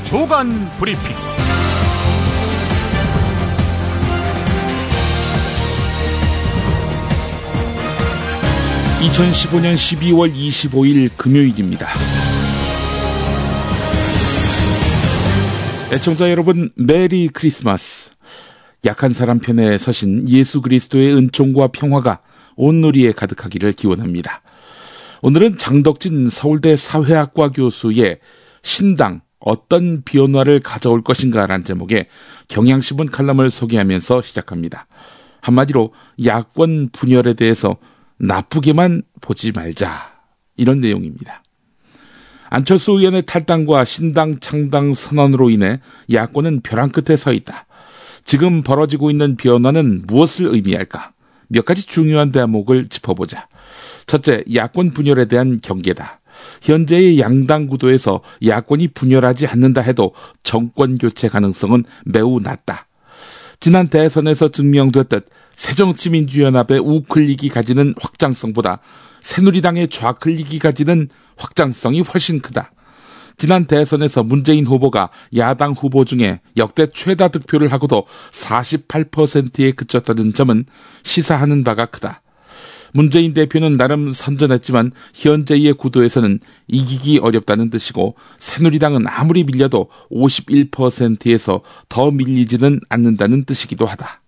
조간 브리핑. 2015년 12월 25일 금요일입니다. 애청자 여러분, 메리 크리스마스. 약한 사람 편에 서신 예수 그리스도의 은총과 평화가 온누리에 가득하기를 기원합니다. 오늘은 장덕진 서울대 사회학과 교수의 신당 어떤 변화를 가져올 것인가 라는 제목의 경향신문 칼럼을 소개하면서 시작합니다. 한마디로 야권 분열에 대해서 나쁘게만 보지 말자, 이런 내용입니다. 안철수 의원의 탈당과 신당 창당 선언으로 인해 야권은 벼랑 끝에 서 있다. 지금 벌어지고 있는 변화는 무엇을 의미할까? 몇 가지 중요한 대목을 짚어보자. 첫째, 야권 분열에 대한 경계다. 현재의 양당 구도에서 야권이 분열하지 않는다 해도 정권 교체 가능성은 매우 낮다. 지난 대선에서 증명됐듯 새정치민주연합의 우클릭이 가지는 확장성보다 새누리당의 좌클릭이 가지는 확장성이 훨씬 크다. 지난 대선에서 문재인 후보가 야당 후보 중에 역대 최다 득표를 하고도 48%에 그쳤다는 점은 시사하는 바가 크다. 문재인 대표는 나름 선전했지만 현재의 구도에서는 이기기 어렵다는 뜻이고, 새누리당은 아무리 밀려도 51%에서 더 밀리지는 않는다는 뜻이기도 하다.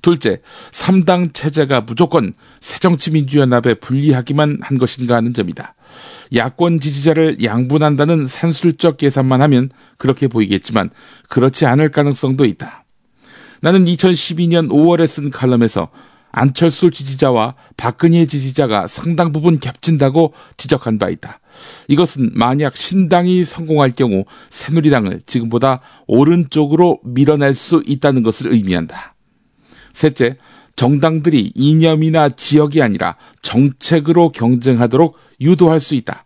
둘째, 3당 체제가 무조건 새정치민주연합에 불리하기만 한 것인가 하는 점이다. 야권 지지자를 양분한다는 산술적 계산만 하면 그렇게 보이겠지만 그렇지 않을 가능성도 있다. 나는 2012년 5월에 쓴 칼럼에서 안철수 지지자와 박근혜 지지자가 상당 부분 겹친다고 지적한 바 있다. 이것은 만약 신당이 성공할 경우 새누리당을 지금보다 오른쪽으로 밀어낼 수 있다는 것을 의미한다. 셋째, 정당들이 이념이나 지역이 아니라 정책으로 경쟁하도록 유도할 수 있다.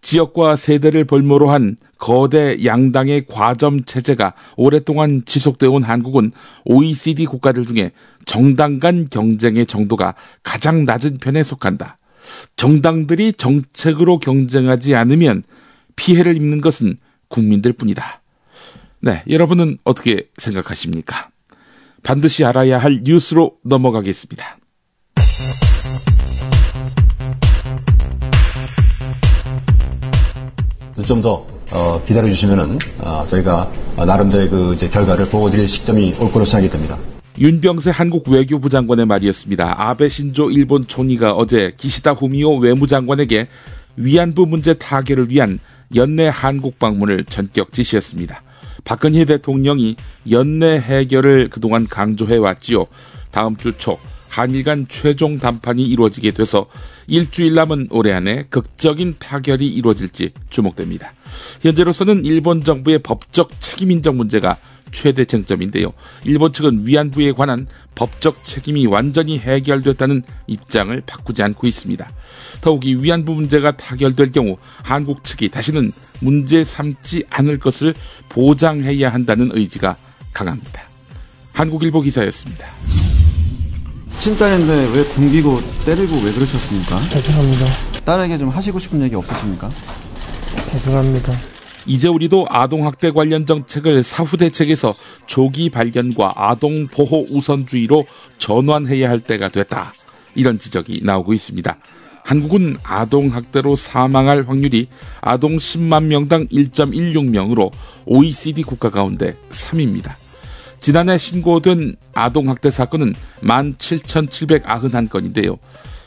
지역과 세대를 볼모로 한 거대 양당의 과점 체제가 오랫동안 지속되어 온 한국은 OECD 국가들 중에 정당 간 경쟁의 정도가 가장 낮은 편에 속한다. 정당들이 정책으로 경쟁하지 않으면 피해를 입는 것은 국민들 뿐이다. 네, 여러분은 어떻게 생각하십니까? 반드시 알아야 할 뉴스로 넘어가겠습니다. 좀 더 기다려주시면은 저희가 나름대로 이제 결과를 보고드릴 시점이 올 거로 생각이 됩니다. 윤병세 한국 외교부 장관의 말이었습니다. 아베 신조 일본 총리가 어제 기시다 후미오 외무장관에게 위안부 문제 타결을 위한 연내 한국 방문을 전격 지시했습니다. 박근혜 대통령이 연내 해결을 그동안 강조해왔지요. 다음 주 초 한일 간 최종 담판이 이루어지게 돼서 일주일 남은 올해 안에 극적인 타결이 이루어질지 주목됩니다. 현재로서는 일본 정부의 법적 책임 인정 문제가 최대 쟁점인데요. 일본 측은 위안부에 관한 법적 책임이 완전히 해결됐다는 입장을 바꾸지 않고 있습니다. 더욱이 위안부 문제가 타결될 경우 한국 측이 다시는 문제 삼지 않을 것을 보장해야 한다는 의지가 강합니다. 한국일보 기사였습니다. 친딸인데 왜 굶기고 때리고 왜 그러셨습니까? 죄송합니다. 딸에게 좀 하시고 싶은 얘기 없으십니까? 죄송합니다. 이제 우리도 아동학대 관련 정책을 사후대책에서 조기 발견과 아동보호 우선주의로 전환해야 할 때가 됐다. 이런 지적이 나오고 있습니다. 한국은 아동학대로 사망할 확률이 아동 10만 명당 1.16명으로 OECD 국가 가운데 3위입니다. 지난해 신고된 아동학대 사건은 17,791건인데요.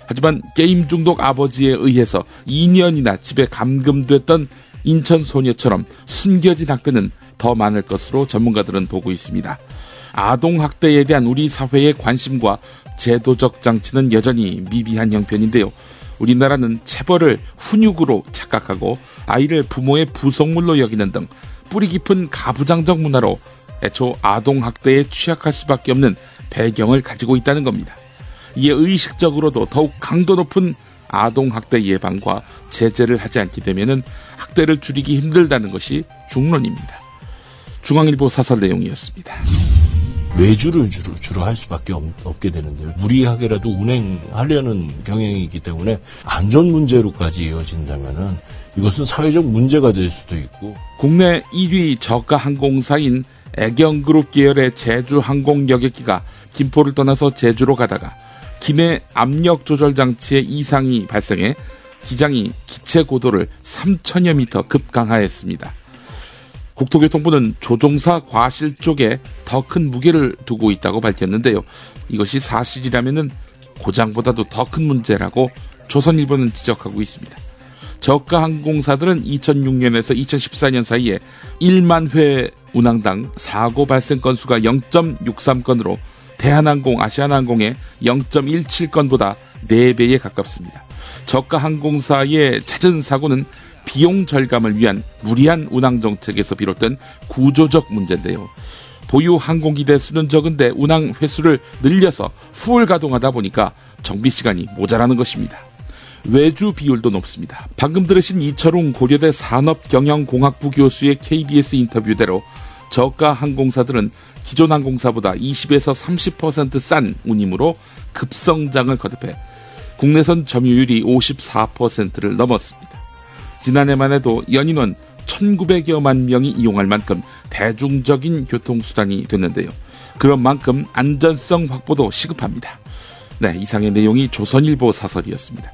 하지만 게임 중독 아버지에 의해서 2년이나 집에 감금됐던 인천 소녀처럼 숨겨진 학대는 더 많을 것으로 전문가들은 보고 있습니다. 아동학대에 대한 우리 사회의 관심과 제도적 장치는 여전히 미비한 형편인데요. 우리나라는 체벌을 훈육으로 착각하고 아이를 부모의 부속물로 여기는 등 뿌리 깊은 가부장적 문화로 애초 아동학대에 취약할 수밖에 없는 배경을 가지고 있다는 겁니다. 이에 의식적으로도 더욱 강도 높은 아동학대 예방과 제재를 하지 않게 되면 학대를 줄이기 힘들다는 것이 중론입니다. 중앙일보 사설 내용이었습니다. 외주를 주로 할 수밖에 없게 되는데요. 무리하게라도 운행하려는 경향이기 때문에 안전 문제로까지 이어진다면은 이것은 사회적 문제가 될 수도 있고. 국내 1위 저가 항공사인 애경그룹 계열의 제주항공여객기가 김포를 떠나서 제주로 가다가 기내 압력 조절 장치에 이상이 발생해 기장이 기체 고도를 3,000여 미터 급강하했습니다. 국토교통부는 조종사 과실 쪽에 더 큰 무게를 두고 있다고 밝혔는데요. 이것이 사실이라면 고장보다도 더 큰 문제라고 조선일보는 지적하고 있습니다. 저가 항공사들은 2006년에서 2014년 사이에 1만 회 운항당 사고 발생 건수가 0.63건으로 대한항공, 아시아나항공의 0.17건보다 4배에 가깝습니다. 저가 항공사의 잦은 사고는 비용 절감을 위한 무리한 운항 정책에서 비롯된 구조적 문제인데요. 보유 항공기 대수는 적은데 운항 횟수를 늘려서 후울 가동하다 보니까 정비 시간이 모자라는 것입니다. 외주 비율도 높습니다. 방금 들으신 이철웅 고려대 산업경영공학부 교수의 KBS 인터뷰대로 저가 항공사들은 기존 항공사보다 20에서 30% 싼 운임으로 급성장을 거듭해 국내선 점유율이 54%를 넘었습니다. 지난해만 해도 연인원 1900여만 명이 이용할 만큼 대중적인 교통수단이 됐는데요. 그런 만큼 안전성 확보도 시급합니다. 네, 이상의 내용이 조선일보 사설이었습니다.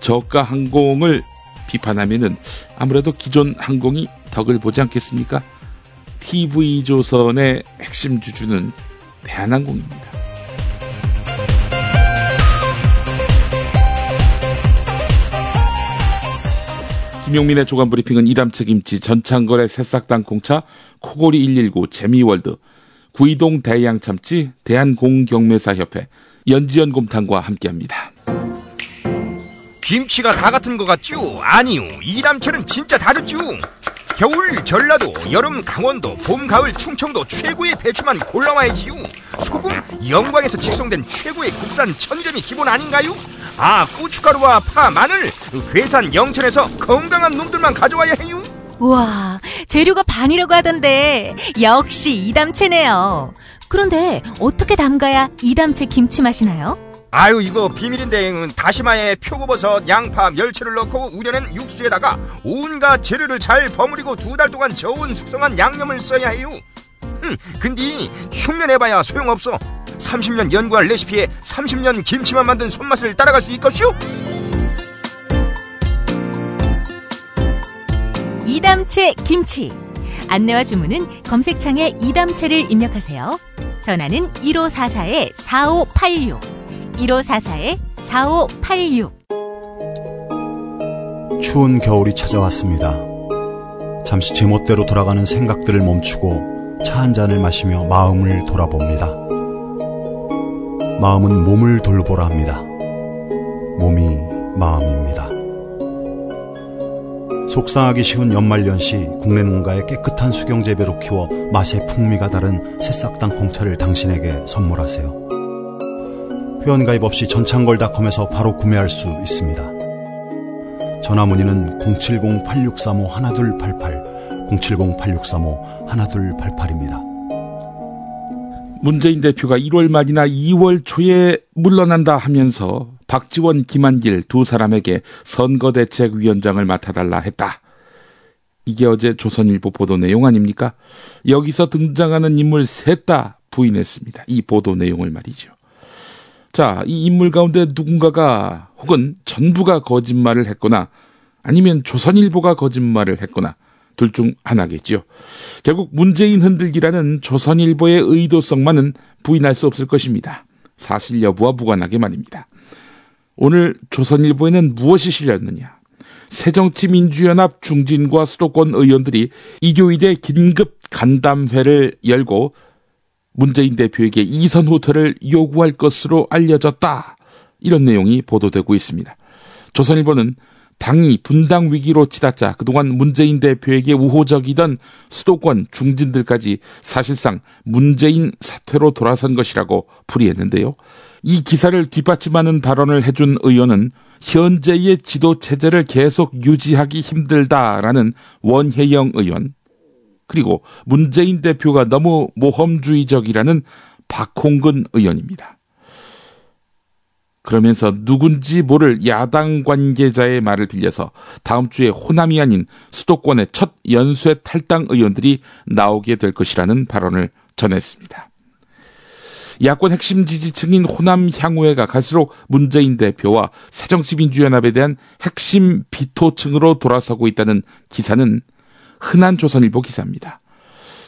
저가 항공을 비판하면은 아무래도 기존 항공이 덕을 보지 않겠습니까? TV조선의 핵심 주주는 대한항공입니다. 김용민의 조간브리핑은 이담채 김치, 전창걸의 새싹 땅콩차, 코골이 119, 재미월드, 구이동 대양참치, 대한공경매사협회, 연지연 곰탕과 함께합니다. 김치가 다 같은 것 같죠? 아니요, 이담채는 진짜 다르죠. 겨울 전라도, 여름 강원도, 봄 가을 충청도 최고의 배추만 골라와야지요. 소금 영광에서 직송된 최고의 국산 천일염이 기본 아닌가요? 아, 고춧가루와 파, 마늘 괴산 영천에서 건강한 놈들만 가져와야 해요. 우와, 재료가 반이라고 하던데 역시 이담채네요. 그런데 어떻게 담가야 이담채 김치 맛이 나요? 아유, 이거 비밀인데 다시마에 표고버섯, 양파, 멸치를 넣고 우려낸 육수에다가 온갖 재료를 잘 버무리고 2달 동안 저온 숙성한 양념을 써야 해요. 근데 흉내내봐야 소용없어. 30년 연구한 레시피에 30년 김치만 만든 손맛을 따라갈 수 있겠슈? 이담채 김치. 안내와 주문은 검색창에 이담채를 입력하세요. 전화는 1544-4586 1544-4586. 추운 겨울이 찾아왔습니다. 잠시 제멋대로 돌아가는 생각들을 멈추고 차 한 잔을 마시며 마음을 돌아봅니다. 마음은 몸을 돌보라 합니다. 몸이 마음입니다. 속상하기 쉬운 연말연시 국내 농가의 깨끗한 수경재배로 키워 맛의 풍미가 다른 새싹 땅콩차를 당신에게 선물하세요. 회원가입 없이 전창걸닷컴에서 바로 구매할 수 있습니다. 전화문의는 070-8635-1288, 070-8635-1288입니다. 문재인 대표가 1월 말이나 2월 초에 물러난다 하면서 박지원, 김한길 두 사람에게 선거대책위원장을 맡아달라 했다. 이게 어제 조선일보 보도 내용 아닙니까? 여기서 등장하는 인물 셋 다 부인했습니다. 이 보도 내용을 말이죠. 자, 이 인물 가운데 누군가가 혹은 전부가 거짓말을 했거나 아니면 조선일보가 거짓말을 했거나 둘 중 하나겠죠. 결국 문재인 흔들기라는 조선일보의 의도성만은 부인할 수 없을 것입니다. 사실 여부와 무관하게 말입니다. 오늘 조선일보에는 무엇이 실렸느냐? 새정치민주연합 중진과 수도권 의원들이 일요일에 긴급 간담회를 열고 문재인 대표에게 이선 후퇴를 요구할 것으로 알려졌다. 이런 내용이 보도되고 있습니다. 조선일보는 당이 분당 위기로 치닫자 그동안 문재인 대표에게 우호적이던 수도권 중진들까지 사실상 문재인 사퇴로 돌아선 것이라고 풀이했는데요. 이 기사를 뒷받침하는 발언을 해준 의원은 현재의 지도체제를 계속 유지하기 힘들다라는 원혜영 의원, 그리고 문재인 대표가 너무 모험주의적이라는 박홍근 의원입니다. 그러면서 누군지 모를 야당 관계자의 말을 빌려서 다음 주에 호남이 아닌 수도권의 첫 연쇄 탈당 의원들이 나오게 될 것이라는 발언을 전했습니다. 야권 핵심 지지층인 호남 향후회가 갈수록 문재인 대표와 새정치민주연합에 대한 핵심 비토층으로 돌아서고 있다는 기사는 흔한 조선일보 기사입니다.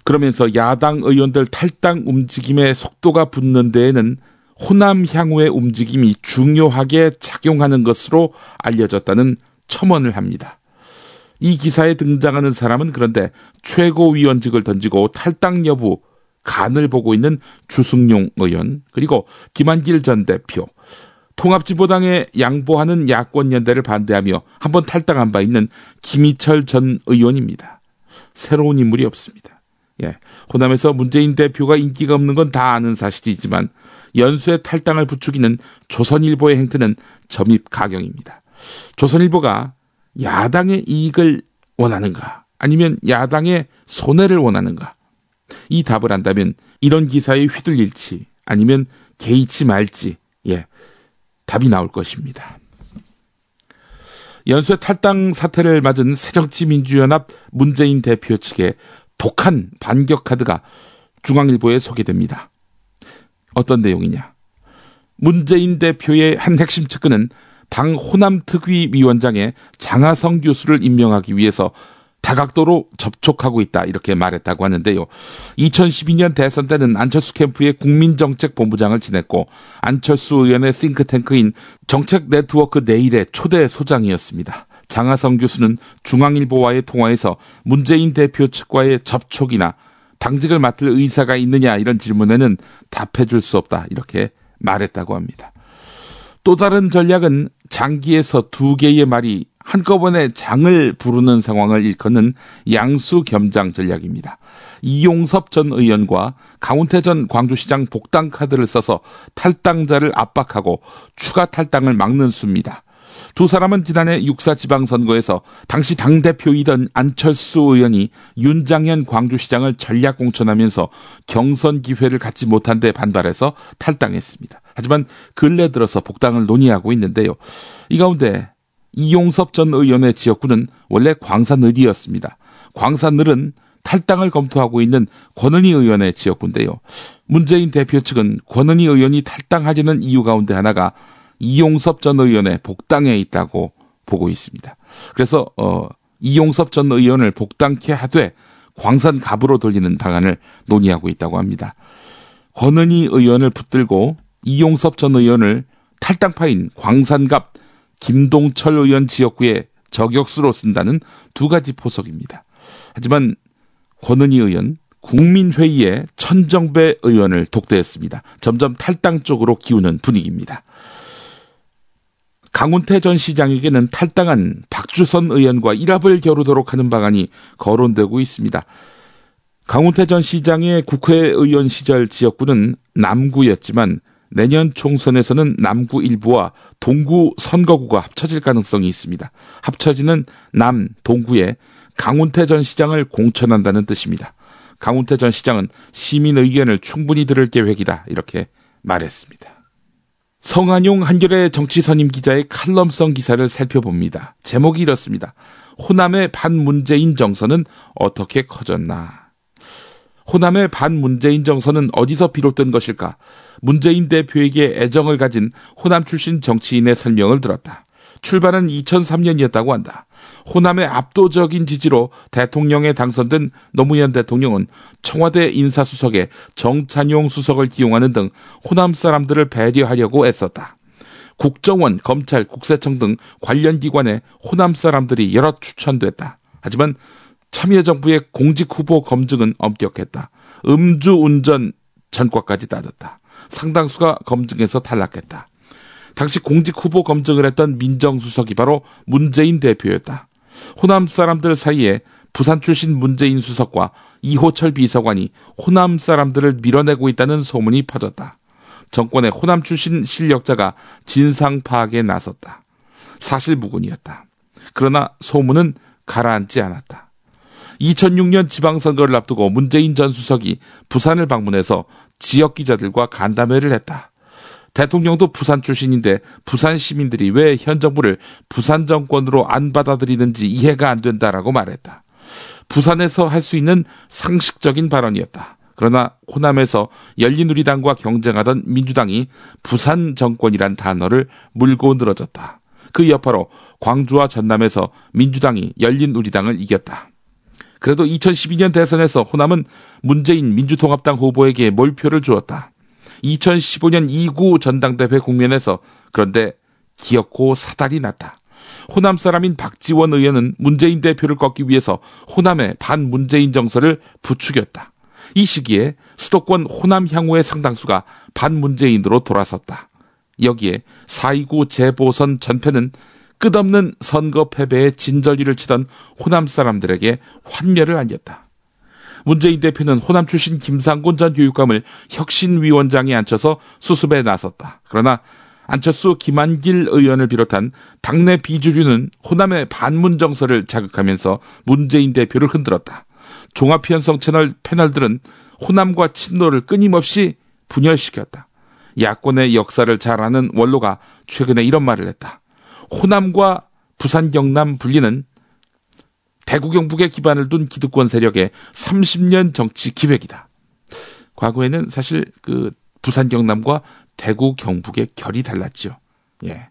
그러면서 야당 의원들 탈당 움직임의 속도가 붙는 데에는 호남 향후의 움직임이 중요하게 작용하는 것으로 알려졌다는 첨언을 합니다. 이 기사에 등장하는 사람은 그런데 최고위원직을 던지고 탈당 여부 간을 보고 있는 주승용 의원, 그리고 김한길 전 대표, 통합진보당에 양보하는 야권연대를 반대하며 한번 탈당한 바 있는 김희철 전 의원입니다. 새로운 인물이 없습니다. 호남에서 문재인 대표가 인기가 없는 건 다 아는 사실이지만 연쇄 탈당을 부추기는 조선일보의 행태는 점입 가경입니다. 조선일보가 야당의 이익을 원하는가, 아니면 야당의 손해를 원하는가? 이 답을 한다면 이런 기사에 휘둘릴지 아니면 개의치 말지 답이 나올 것입니다. 연쇄 탈당 사태를 맞은 새정치민주연합 문재인 대표 측의 독한 반격 카드가 중앙일보에 소개됩니다. 어떤 내용이냐? 문재인 대표의 한 핵심 측근은 당 호남특위위원장에 장하성 교수를 임명하기 위해서 다각도로 접촉하고 있다, 이렇게 말했다고 하는데요. 2012년 대선 때는 안철수 캠프의 국민정책본부장을 지냈고 안철수 의원의 싱크탱크인 정책네트워크 내일의 초대 소장이었습니다. 장하성 교수는 중앙일보와의 통화에서 문재인 대표 측과의 접촉이나 당직을 맡을 의사가 있느냐 이런 질문에는 답해줄 수 없다, 이렇게 말했다고 합니다. 또 다른 전략은 장기에서 두 개의 말이 한꺼번에 장을 부르는 상황을 일컫는 양수겸장 전략입니다. 이용섭 전 의원과 강훈태 전 광주시장 복당 카드를 써서 탈당자를 압박하고 추가 탈당을 막는 수입니다. 두 사람은 지난해 6.4 지방선거에서 당시 당대표이던 안철수 의원이 윤장현 광주시장을 전략 공천하면서 경선 기회를 갖지 못한 데 반발해서 탈당했습니다. 하지만 근래 들어서 복당을 논의하고 있는데요. 이 가운데 이용섭 전 의원의 지역구는 원래 광산을이었습니다. 광산을은 탈당을 검토하고 있는 권은희 의원의 지역구인데요. 문재인 대표 측은 권은희 의원이 탈당하려는 이유 가운데 하나가 이용섭 전 의원의 복당에 있다고 보고 있습니다. 그래서 이용섭 전 의원을 복당케 하되 광산갑으로 돌리는 방안을 논의하고 있다고 합니다. 권은희 의원을 붙들고 이용섭 전 의원을 탈당파인 광산갑 김동철 의원 지역구의 저격수로 쓴다는 두 가지 포석입니다. 하지만 권은희 의원 국민회의에 천정배 의원을 독대했습니다. 점점 탈당 쪽으로 기우는 분위기입니다. 강훈태 전 시장에게는 탈당한 박주선 의원과 일합을 겨루도록 하는 방안이 거론되고 있습니다. 강훈태 전 시장의 국회의원 시절 지역구는 남구였지만 내년 총선에서는 남구 일부와 동구 선거구가 합쳐질 가능성이 있습니다. 합쳐지는 남, 동구에 강훈태 전 시장을 공천한다는 뜻입니다. 강훈태 전 시장은 시민 의견을 충분히 들을 계획이다, 이렇게 말했습니다. 성한용 한겨레 정치선임 기자의 칼럼성 기사를 살펴봅니다. 제목이 이렇습니다. 호남의 반문재인 정서는 어떻게 커졌나? 호남의 반문재인 정서는 어디서 비롯된 것일까? 문재인 대표에게 애정을 가진 호남 출신 정치인의 설명을 들었다. 출발은 2003년이었다고 한다. 호남의 압도적인 지지로 대통령에 당선된 노무현 대통령은 청와대 인사수석에 정찬용 수석을 기용하는 등 호남 사람들을 배려하려고 애썼다. 국정원, 검찰, 국세청 등 관련 기관에 호남 사람들이 여럿 추천됐다. 하지만 참여정부의 공직 후보 검증은 엄격했다. 음주운전 전과까지 따졌다. 상당수가 검증에서 탈락했다. 당시 공직 후보 검증을 했던 민정수석이 바로 문재인 대표였다. 호남 사람들 사이에 부산 출신 문재인 수석과 이호철 비서관이 호남 사람들을 밀어내고 있다는 소문이 퍼졌다. 정권의 호남 출신 실력자가 진상 파악에 나섰다. 사실무근이었다. 그러나 소문은 가라앉지 않았다. 2006년 지방선거를 앞두고 문재인 전 수석이 부산을 방문해서 지역 기자들과 간담회를 했다. 대통령도 부산 출신인데 부산 시민들이 왜 현 정부를 부산 정권으로 안 받아들이는지 이해가 안 된다라고 말했다. 부산에서 할 수 있는 상식적인 발언이었다. 그러나 호남에서 열린우리당과 경쟁하던 민주당이 부산 정권이란 단어를 물고 늘어졌다. 그 여파로 광주와 전남에서 민주당이 열린우리당을 이겼다. 그래도 2012년 대선에서 호남은 문재인 민주통합당 후보에게 몰표를 주었다. 2015년 2구 전당대회 국면에서 그런데 기어코 사달이 났다. 호남 사람인 박지원 의원은 문재인 대표를 꺾기 위해서 호남의 반문재인 정서를 부추겼다. 이 시기에 수도권 호남 향후의 상당수가 반문재인으로 돌아섰다. 여기에 4.29 재보선 전패는 끝없는 선거 패배의 진저리를 치던 호남 사람들에게 환멸을 안겼다. 문재인 대표는 호남 출신 김상곤 전 교육감을 혁신위원장에 앉혀서 수습에 나섰다. 그러나 안철수, 김한길 의원을 비롯한 당내 비주류는 호남의 반문 정서를 자극하면서 문재인 대표를 흔들었다. 종합편성 채널 패널들은 호남과 친노를 끊임없이 분열시켰다. 야권의 역사를 잘 아는 원로가 최근에 이런 말을 했다. 호남과 부산 경남 분리는 대구 경북에 기반을 둔 기득권 세력의 30년 정치 기획이다. 과거에는 사실 그 부산 경남과 대구 경북의 결이 달랐죠. 예.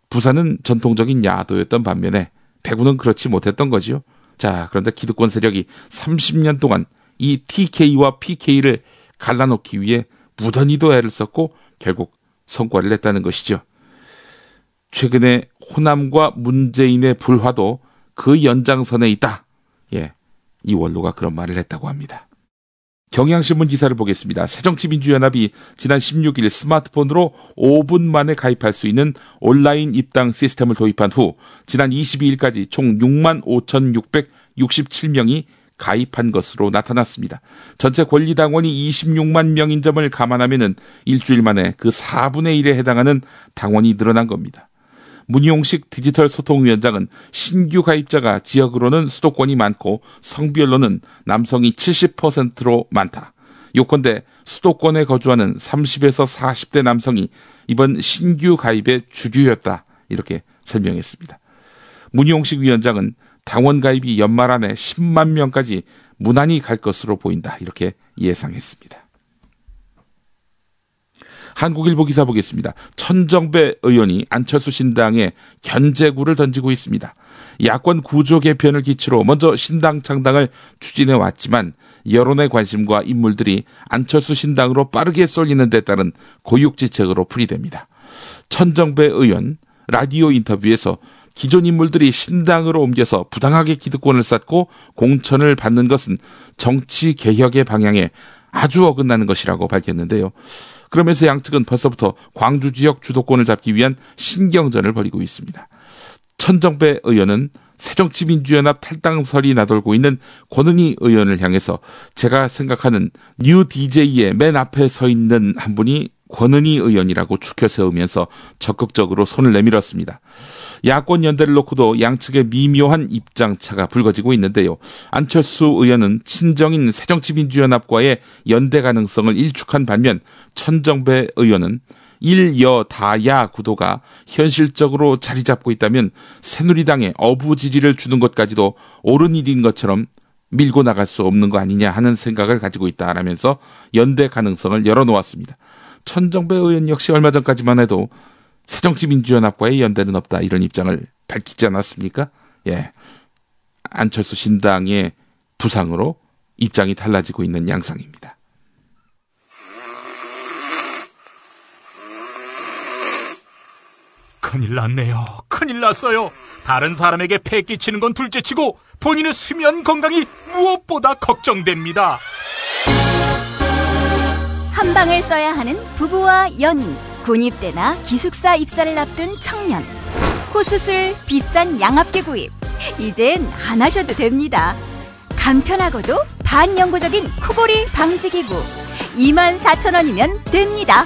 부산은 전통적인 야도였던 반면에 대구는 그렇지 못했던 거지요. 자, 그런데 기득권 세력이 30년 동안 이 TK와 PK를 갈라놓기 위해 무던히도 애를 썼고 결국 성과를 냈다는 것이죠. 최근에 호남과 문재인의 불화도 그 연장선에 있다. 예, 이 원로가 그런 말을 했다고 합니다. 경향신문 기사를 보겠습니다. 새정치민주연합이 지난 16일 스마트폰으로 5분 만에 가입할 수 있는 온라인 입당 시스템을 도입한 후 지난 22일까지 총 65,667명이 가입한 것으로 나타났습니다. 전체 권리당원이 26만 명인 점을 감안하면 일주일 만에 그 4분의 1에 해당하는 당원이 늘어난 겁니다. 문용식 디지털 소통위원장은 신규 가입자가 지역으로는 수도권이 많고 성별로는 남성이 70%로 많다. 요컨대 수도권에 거주하는 30에서 40대 남성이 이번 신규 가입의 주류였다. 이렇게 설명했습니다. 문용식 위원장은 당원 가입이 연말 안에 10만 명까지 무난히 갈 것으로 보인다. 이렇게 예상했습니다. 한국일보 기사 보겠습니다. 천정배 의원이 안철수 신당에 견제구를 던지고 있습니다. 야권 구조 개편을 기치로 먼저 신당 창당을 추진해 왔지만 여론의 관심과 인물들이 안철수 신당으로 빠르게 쏠리는 데 따른 고육지책으로 풀이됩니다. 천정배 의원 라디오 인터뷰에서 기존 인물들이 신당으로 옮겨서 부당하게 기득권을 쌓고 공천을 받는 것은 정치 개혁의 방향에 아주 어긋나는 것이라고 밝혔는데요. 그러면서 양측은 벌써부터 광주 지역 주도권을 잡기 위한 신경전을 벌이고 있습니다. 천정배 의원은 새정치민주연합 탈당설이 나돌고 있는 권은희 의원을 향해서 제가 생각하는 뉴 DJ의 맨 앞에 서 있는 한 분이 권은희 의원이라고 추켜 세우면서 적극적으로 손을 내밀었습니다. 야권 연대를 놓고도 양측의 미묘한 입장차가 불거지고 있는데요. 안철수 의원은 친정인 새정치민주연합과의 연대 가능성을 일축한 반면 천정배 의원은 일여다야 구도가 현실적으로 자리 잡고 있다면 새누리당에 어부지리를 주는 것까지도 옳은 일인 것처럼 밀고 나갈 수 없는 거 아니냐 하는 생각을 가지고 있다라면서 연대 가능성을 열어놓았습니다. 천정배 의원 역시 얼마 전까지만 해도 새정치민주연합과의 연대는 없다 이런 입장을 밝히지 않았습니까? 예, 안철수 신당의 부상으로 입장이 달라지고 있는 양상입니다. 큰일 났네요. 큰일 났어요. 다른 사람에게 폐 끼치는 건 둘째치고 본인의 수면 건강이 무엇보다 걱정됩니다. 한 방을 써야 하는 부부와 연인, 군입대나 기숙사 입사를 앞둔 청년, 코수술, 비싼 양압기 구입, 이젠 안 하셔도 됩니다. 간편하고도 반영구적인 코골이 방지기구 24,000원이면 됩니다.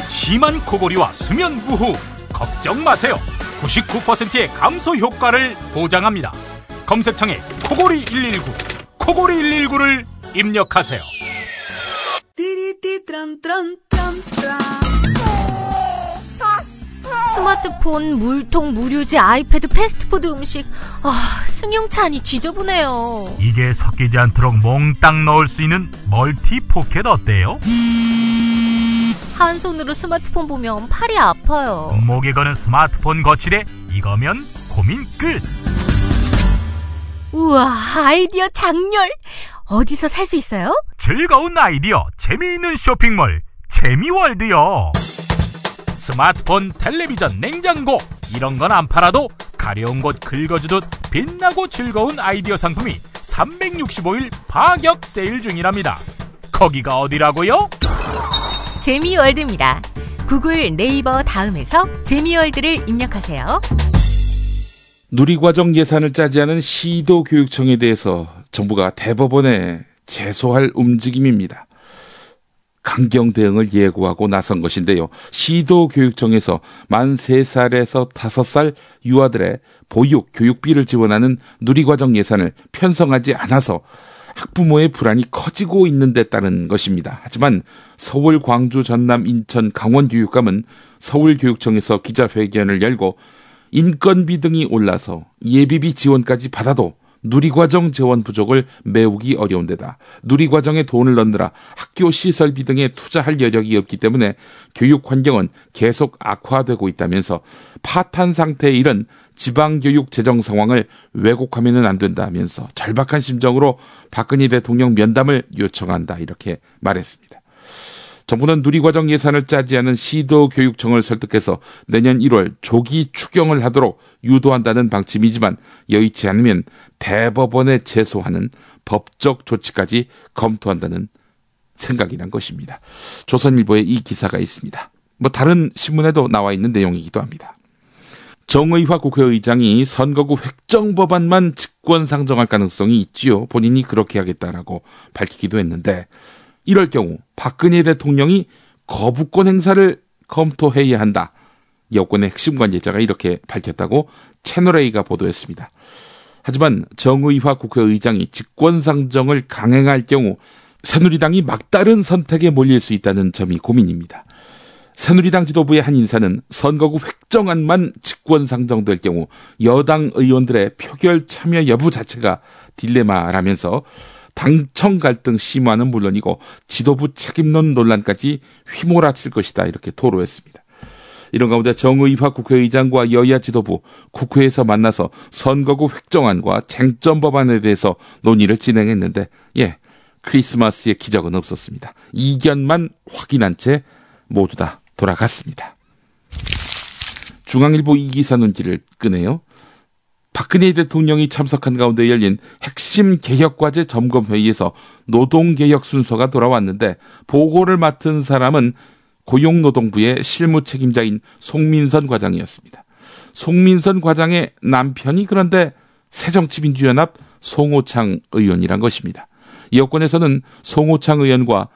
심한 코골이와 수면 무호 걱정 마세요. 99%의 감소 효과를 보장합니다. 검색창에 코골이 119, 코골이 119를 입력하세요. 스마트폰, 물통, 무료지, 아이패드, 패스트푸드 음식. 승용차니 지저분해요. 이게 섞이지 않도록 몽땅 넣을 수 있는 멀티 포켓 어때요? 한 손으로 스마트폰 보면 팔이 아파요. 목에 거는 스마트폰 거치대, 이거면 고민 끝. 우와, 아이디어 장렬. 어디서 살 수 있어요? 즐거운 아이디어, 재미있는 쇼핑몰 재미월드요. 스마트폰, 텔레비전, 냉장고 이런 건 안 팔아도 가려운 곳 긁어주듯 빛나고 즐거운 아이디어 상품이 365일 파격 세일 중이랍니다. 거기가 어디라고요? 재미월드입니다. 구글, 네이버 다음에서 재미월드를 입력하세요. 누리과정 예산을 짜지 않은 시도교육청에 대해서 정부가 대법원에 제소할 움직임입니다. 강경 대응을 예고하고 나선 것인데요. 시도교육청에서 만 3살에서 5살 유아들의 보육, 교육비를 지원하는 누리과정 예산을 편성하지 않아서 학부모의 불안이 커지고 있는 데 따른 것입니다. 하지만 서울, 광주, 전남, 인천, 강원 교육감은 서울교육청에서 기자회견을 열고 인건비 등이 올라서 예비비 지원까지 받아도 누리과정 재원 부족을 메우기 어려운 데다 누리과정에 돈을 넣느라 학교 시설비 등에 투자할 여력이 없기 때문에 교육 환경은 계속 악화되고 있다면서 파탄 상태에 이른 지방교육 재정 상황을 왜곡하면 안 된다면서 절박한 심정으로 박근혜 대통령 면담을 요청한다 이렇게 말했습니다. 정부는 누리과정 예산을 짜지 않은 시도교육청을 설득해서 내년 1월 조기 추경을 하도록 유도한다는 방침이지만 여의치 않으면 대법원에 제소하는 법적 조치까지 검토한다는 생각이란 것입니다. 조선일보에 이 기사가 있습니다. 다른 신문에도 나와 있는 내용이기도 합니다. 정의화 국회의장이 선거구 획정 법안만 직권 상정할 가능성이 있지요. 본인이 그렇게 하겠다라고 밝히기도 했는데 이럴 경우 박근혜 대통령이 거부권 행사를 검토해야 한다. 여권의 핵심 관계자가 이렇게 밝혔다고 채널A가 보도했습니다. 하지만 정의화 국회의장이 직권상정을 강행할 경우 새누리당이 막다른 선택에 몰릴 수 있다는 점이 고민입니다. 새누리당 지도부의 한 인사는 선거구 획정안만 직권상정될 경우 여당 의원들의 표결 참여 여부 자체가 딜레마라면서 당청 갈등 심화는 물론이고 지도부 책임론 논란까지 휘몰아칠 것이다 이렇게 토로했습니다. 이런 가운데 정의화 국회의장과 여야 지도부 국회에서 만나서 선거구 획정안과 쟁점 법안에 대해서 논의를 진행했는데 크리스마스의 기적은 없었습니다. 이견만 확인한 채 모두 다 돌아갔습니다. 중앙일보 이 기사 눈길을 끄네요. 박근혜 대통령이 참석한 가운데 열린 핵심 개혁과제 점검회의에서 노동개혁 순서가 돌아왔는데 보고를 맡은 사람은 고용노동부의 실무 책임자인 송민선 과장이었습니다. 송민선 과장의 남편이 그런데 새정치민주연합 송호창 의원이란 것입니다. 여권에서는 송호창 의원과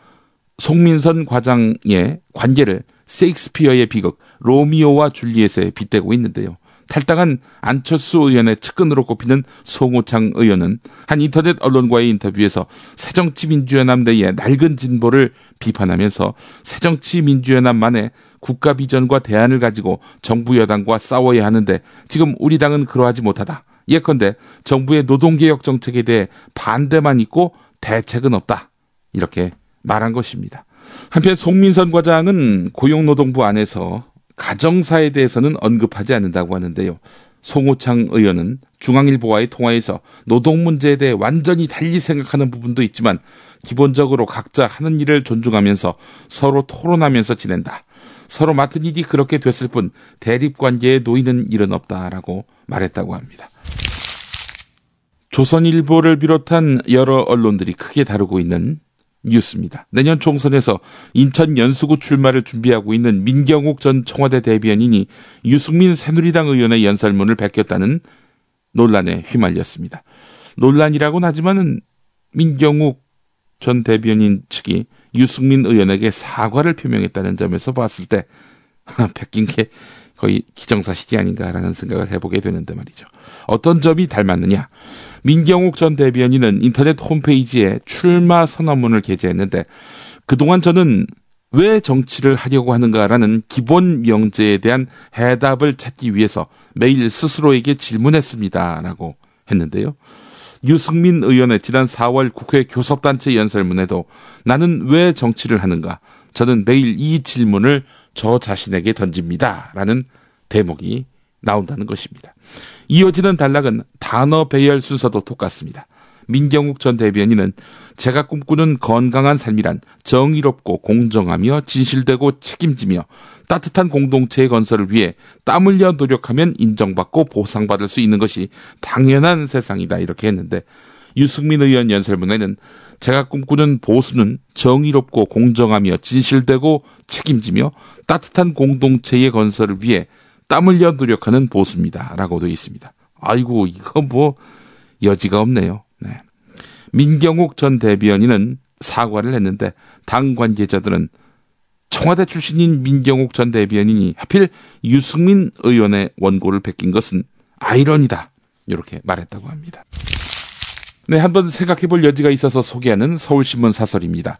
송민선 과장의 관계를 셰익스피어의 비극 로미오와 줄리엣에 빗대고 있는데요. 탈당한 안철수 의원의 측근으로 꼽히는 송호창 의원은 한 인터넷 언론과의 인터뷰에서 새정치민주연합 내의 낡은 진보를 비판하면서 새정치민주연합만의 국가 비전과 대안을 가지고 정부 여당과 싸워야 하는데 지금 우리 당은 그러하지 못하다. 예컨대 정부의 노동개혁 정책에 대해 반대만 있고 대책은 없다. 이렇게 말한 것입니다. 한편 송민선 과장은 고용노동부 안에서 가정사에 대해서는 언급하지 않는다고 하는데요. 송호창 의원은 중앙일보와의 통화에서 노동 문제에 대해 완전히 달리 생각하는 부분도 있지만 기본적으로 각자 하는 일을 존중하면서 서로 토론하면서 지낸다. 서로 맡은 일이 그렇게 됐을 뿐 대립관계에 놓이는 일은 없다라고 말했다고 합니다. 조선일보를 비롯한 여러 언론들이 크게 다루고 있는 뉴스입니다. 내년 총선에서 인천 연수구 출마를 준비하고 있는 민경욱 전 청와대 대변인이 유승민 새누리당 의원의 연설문을 베꼈다는 논란에 휘말렸습니다. 논란이라고는 하지만 민경욱 전 대변인 측이 유승민 의원에게 사과를 표명했다는 점에서 봤을 때 베낀 게 거의 기정사실이 아닌가라는 생각을 해보게 되는데 말이죠. 어떤 점이 닮았느냐. 민경욱 전 대변인은 인터넷 홈페이지에 출마 선언문을 게재했는데 그동안 저는 왜 정치를 하려고 하는가라는 기본 명제에 대한 해답을 찾기 위해서 매일 스스로에게 질문했습니다. 라고 했는데요. 유승민 의원의 지난 4월 국회 교섭단체 연설문에도 나는 왜 정치를 하는가? 저는 매일 이 질문을 저 자신에게 던집니다. 라는 대목이 나온다는 것입니다. 이어지는 단락은 단어 배열 순서도 똑같습니다. 민경욱 전 대변인은 제가 꿈꾸는 건강한 삶이란 정의롭고 공정하며 진실되고 책임지며 따뜻한 공동체의 건설을 위해 땀 흘려 노력하면 인정받고 보상받을 수 있는 것이 당연한 세상이다 이렇게 했는데, 유승민 의원 연설문에는 제가 꿈꾸는 보수는 정의롭고 공정하며 진실되고 책임지며 따뜻한 공동체의 건설을 위해 땀 흘려 노력하는 보수입니다 라고 되어 있습니다. 아이고, 이거 뭐 여지가 없네요. 네. 민경욱 전 대변인은 사과를 했는데 당 관계자들은 청와대 출신인 민경욱 전 대변인이 하필 유승민 의원의 원고를 베낀 것은 아이러니다 이렇게 말했다고 합니다. 네, 한번 생각해볼 여지가 있어서 소개하는 서울신문 사설입니다.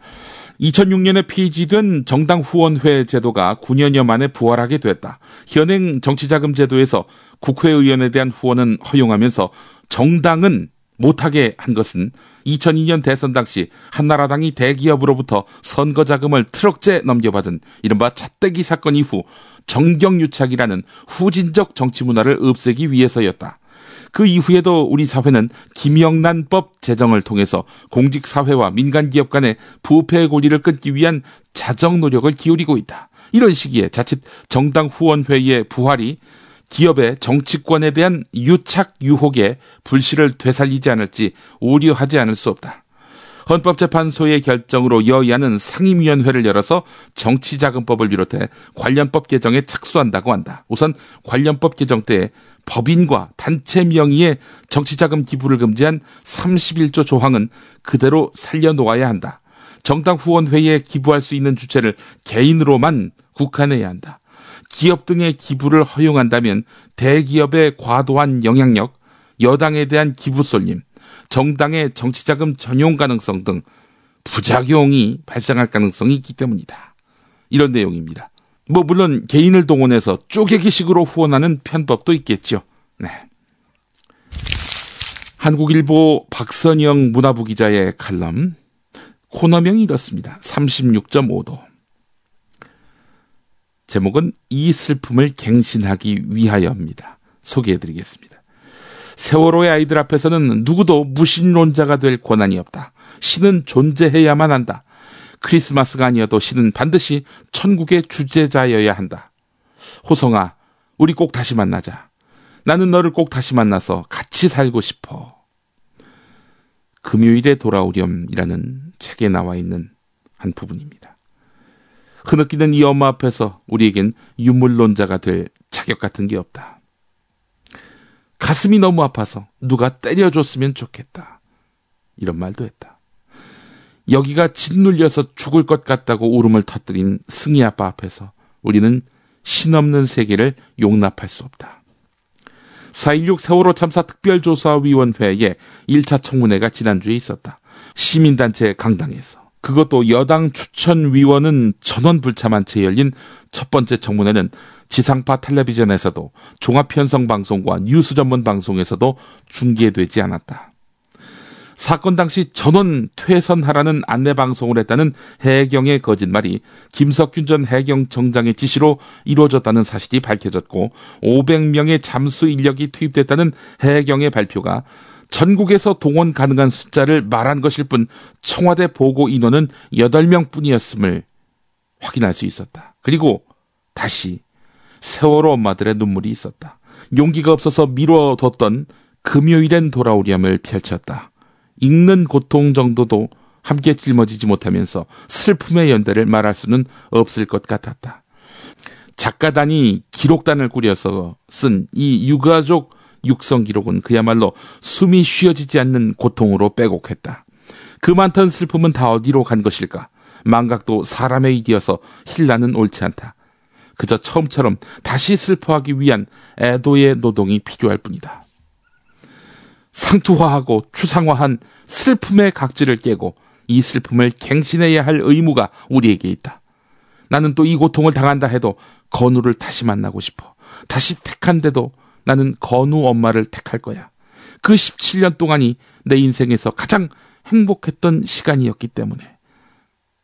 2006년에 폐지된 정당 후원회 제도가 9년여 만에 부활하게 됐다. 현행 정치자금 제도에서 국회의원에 대한 후원은 허용하면서 정당은 못하게 한 것은 2002년 대선 당시 한나라당이 대기업으로부터 선거자금을 트럭째 넘겨받은 이른바 찻대기 사건 이후 정경유착이라는 후진적 정치 문화를 없애기 위해서였다. 그 이후에도 우리 사회는 김영란법 제정을 통해서 공직사회와 민간기업 간의 부패 고리를 끊기 위한 자정 노력을 기울이고 있다. 이런 시기에 자칫 정당 후원회의 부활이 기업의 정치권에 대한 유착 유혹에 불씨를 되살리지 않을지 우려하지 않을 수 없다. 헌법재판소의 결정으로 여야는 상임위원회를 열어서 정치자금법을 비롯해 관련법 개정에 착수한다고 한다. 우선 관련법 개정 때 법인과 단체 명의의 정치자금 기부를 금지한 31조 조항은 그대로 살려놓아야 한다. 정당 후원회의에 기부할 수 있는 주체를 개인으로만 국한해야 한다. 기업 등의 기부를 허용한다면 대기업의 과도한 영향력, 여당에 대한 기부 쏠림, 정당의 정치자금 전용 가능성 등 부작용이 발생할 가능성이 있기 때문이다. 이런 내용입니다. 물론 개인을 동원해서 쪼개기식으로 후원하는 편법도 있겠죠. 네. 한국일보 박선영 문화부 기자의 칼럼, 코너명이 이렇습니다. 36.5도. 제목은 이 슬픔을 갱신하기 위하여입니다. 소개해드리겠습니다. 세월호의 아이들 앞에서는 누구도 무신론자가 될 권한이 없다. 신은 존재해야만 한다. 크리스마스가 아니어도 신은 반드시 천국의 주재자여야 한다. 호성아, 우리 꼭 다시 만나자. 나는 너를 꼭 다시 만나서 같이 살고 싶어. 금요일에 돌아오렴이라는 책에 나와 있는 한 부분입니다. 흐느끼는 이 엄마 앞에서 우리에겐 유물론자가 될 자격 같은 게 없다. 가슴이 너무 아파서 누가 때려줬으면 좋겠다. 이런 말도 했다. 여기가 짓눌려서 죽을 것 같다고 울음을 터뜨린 승희 아빠 앞에서 우리는 신없는 세계를 용납할 수 없다. 4.16 세월호 참사 특별조사위원회의 1차 청문회가 지난주에 있었다. 시민단체 강당에서. 그것도 여당 추천위원은 전원불참한 채 열린 첫 번째 청문회는 지상파 텔레비전에서도 종합편성방송과 뉴스 전문 방송에서도 중계되지 않았다. 사건 당시 전원 퇴선하라는 안내방송을 했다는 해경의 거짓말이 김석균 전 해경청장의 지시로 이루어졌다는 사실이 밝혀졌고 500명의 잠수 인력이 투입됐다는 해경의 발표가 전국에서 동원 가능한 숫자를 말한 것일 뿐 청와대 보고 인원은 8명 뿐이었음을 확인할 수 있었다. 그리고 다시 세월호 엄마들의 눈물이 있었다. 용기가 없어서 미뤄뒀던 금요일엔 돌아오렴을 펼쳤다. 읽는 고통 정도도 함께 짊어지지 못하면서 슬픔의 연대를 말할 수는 없을 것 같았다. 작가단이 기록단을 꾸려서 쓴 이 유가족 육성 기록은 그야말로 숨이 쉬어지지 않는 고통으로 빼곡했다. 그 많던 슬픔은 다 어디로 간 것일까? 망각도 사람의 일이어서 힐나는 옳지 않다. 그저 처음처럼 다시 슬퍼하기 위한 애도의 노동이 필요할 뿐이다. 상투화하고 추상화한 슬픔의 각질을 깨고 이 슬픔을 갱신해야 할 의무가 우리에게 있다. 나는 또 이 고통을 당한다 해도 건우를 다시 만나고 싶어. 다시 택한데도 나는 건우 엄마를 택할 거야. 그 17년 동안이 내 인생에서 가장 행복했던 시간이었기 때문에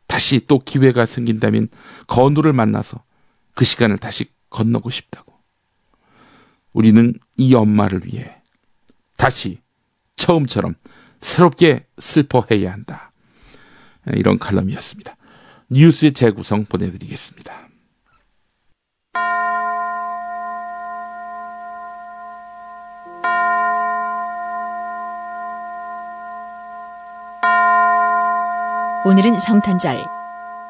다시 또 기회가 생긴다면 건우를 만나서 그 시간을 다시 건너고 싶다고. 우리는 이 엄마를 위해 다시 처음처럼 새롭게 슬퍼해야 한다. 이런 칼럼이었습니다. 뉴스의 재구성 보내드리겠습니다. 오늘은 성탄절.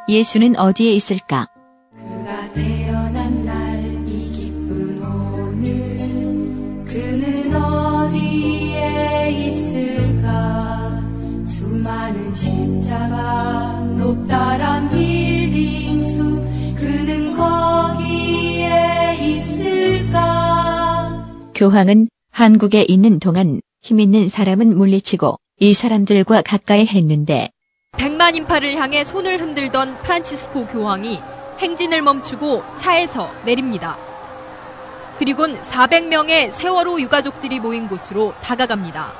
예수는 어디에 있을까? 그가 태어난 날 이 기쁜 오늘 그는 어디에 있을까? 수많은 십자가 높다란 빌딩숲 그는 거기에 있을까? 교황은 한국에 있는 동안 힘있는 사람은 물리치고 이 사람들과 가까이 했는데 100만 인파를 향해 손을 흔들던 프란치스코 교황이 행진을 멈추고 차에서 내립니다. 그리곤 400명의 세월호 유가족들이 모인 곳으로 다가갑니다.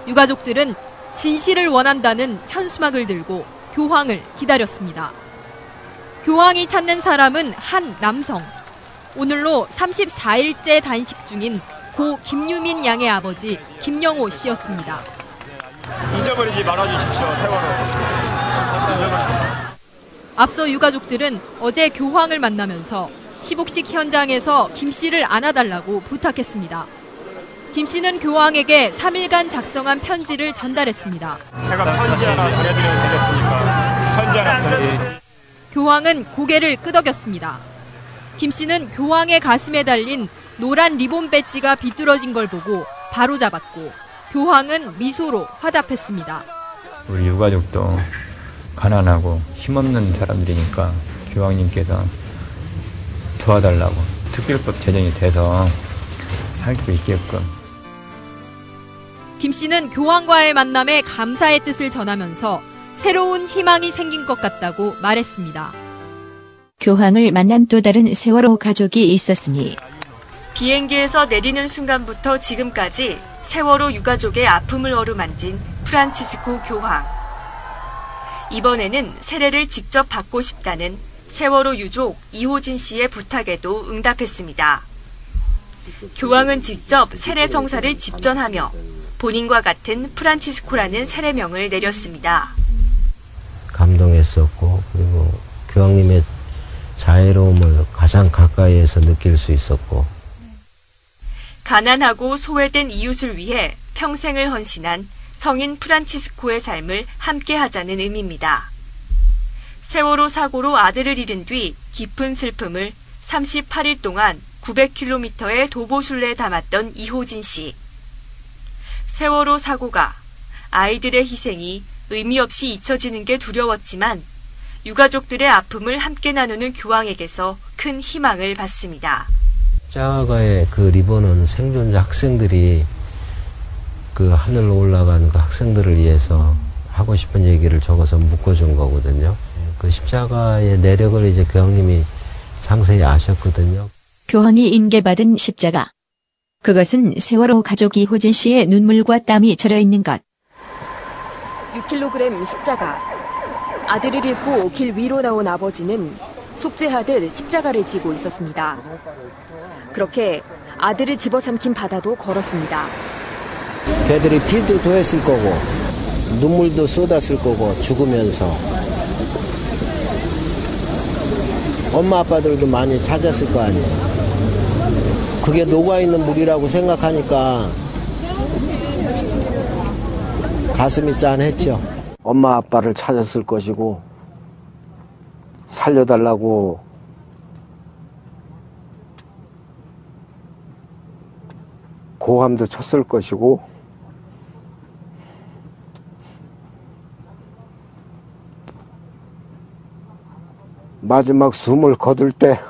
유가족들은 진실을 원한다는 현수막을 들고 교황을 기다렸습니다. 교황이 찾는 사람은 한 남성. 오늘로 34일째 단식 중인 고 김유민 양의 아버지 김영호 씨였습니다. 잊어버리지 말아주십시오. 세월호. 앞서 유가족들은 어제 교황을 만나면서 시복식 현장에서 김 씨를 안아달라고 부탁했습니다. 김 씨는 교황에게 3일간 작성한 편지를 전달했습니다. 제가 편지 하나 전해드려도 되겠습니까? 편지 하나 전해드립니다. 교황은 고개를 끄덕였습니다. 김 씨는 교황의 가슴에 달린 노란 리본 배지가 비뚤어진 걸 보고 바로 잡았고 교황은 미소로 화답했습니다. 우리 유가족도 가난하고 힘없는 사람들이니까 교황님께서 도와달라고 특별법 제정이 돼서 할 수 있게끔. 김 씨는 교황과의 만남에 감사의 뜻을 전하면서 새로운 희망이 생긴 것 같다고 말했습니다. 교황을 만난 또 다른 세월호 가족이 있었으니 비행기에서 내리는 순간부터 지금까지 세월호 유가족의 아픔을 어루만진 프란치스코 교황. 이번에는 세례를 직접 받고 싶다는 세월호 유족 이호진 씨의 부탁에도 응답했습니다. 교황은 직접 세례 성사를 집전하며 본인과 같은 프란치스코라는 세례명을 내렸습니다. 감동했었고 그리고 교황님의 자애로움을 가장 가까이에서 느낄 수 있었고 가난하고 소외된 이웃을 위해 평생을 헌신한 성인 프란치스코의 삶을 함께하자는 의미입니다. 세월호 사고로 아들을 잃은 뒤 깊은 슬픔을 38일 동안 900km의 도보순례에 담았던 이호진 씨. 세월호 사고가 아이들의 희생이 의미 없이 잊혀지는 게 두려웠지만 유가족들의 아픔을 함께 나누는 교황에게서 큰 희망을 받습니다. 십자가의 그 리본은 생존자 학생들이 그 하늘로 올라간 그 학생들을 위해서 하고 싶은 얘기를 적어서 묶어준 거거든요. 그 십자가의 내력을 이제 교황님이 상세히 아셨거든요. 교황이 인계받은 십자가. 그것은 세월호 가족 이호진 씨의 눈물과 땀이 절여있는 것. 6kg 십자가. 아들을 잃고 길 위로 나온 아버지는 숙제하듯 십자가를 지고 있었습니다. 그렇게 아들을 집어삼킨 바다도 걸었습니다. 걔들이 피도 토했을 거고 눈물도 쏟았을 거고 죽으면서 엄마 아빠들도 많이 찾았을 거 아니에요. 그게 녹아있는 물이라고 생각하니까 가슴이 짠했죠. 엄마 아빠를 찾았을 것이고 살려달라고 고함도 쳤을 것이고 마지막 숨을 거둘 때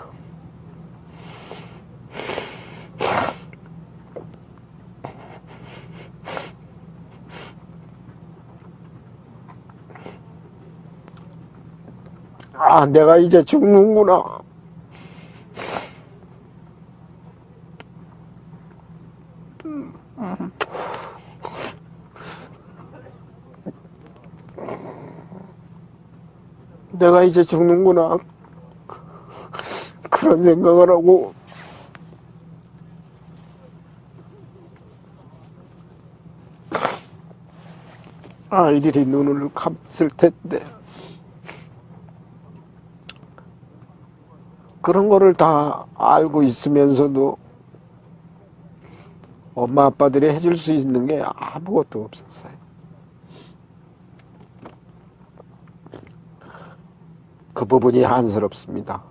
아, 내가 이제 죽는구나. 내가 이제 죽는구나. 그런 생각을 하고 아이들이 눈을 감을 텐데 그런 거를 다 알고 있으면서도 엄마 아빠들이 해줄 수 있는 게 아무것도 없었어요. 그 부분이 한스럽습니다.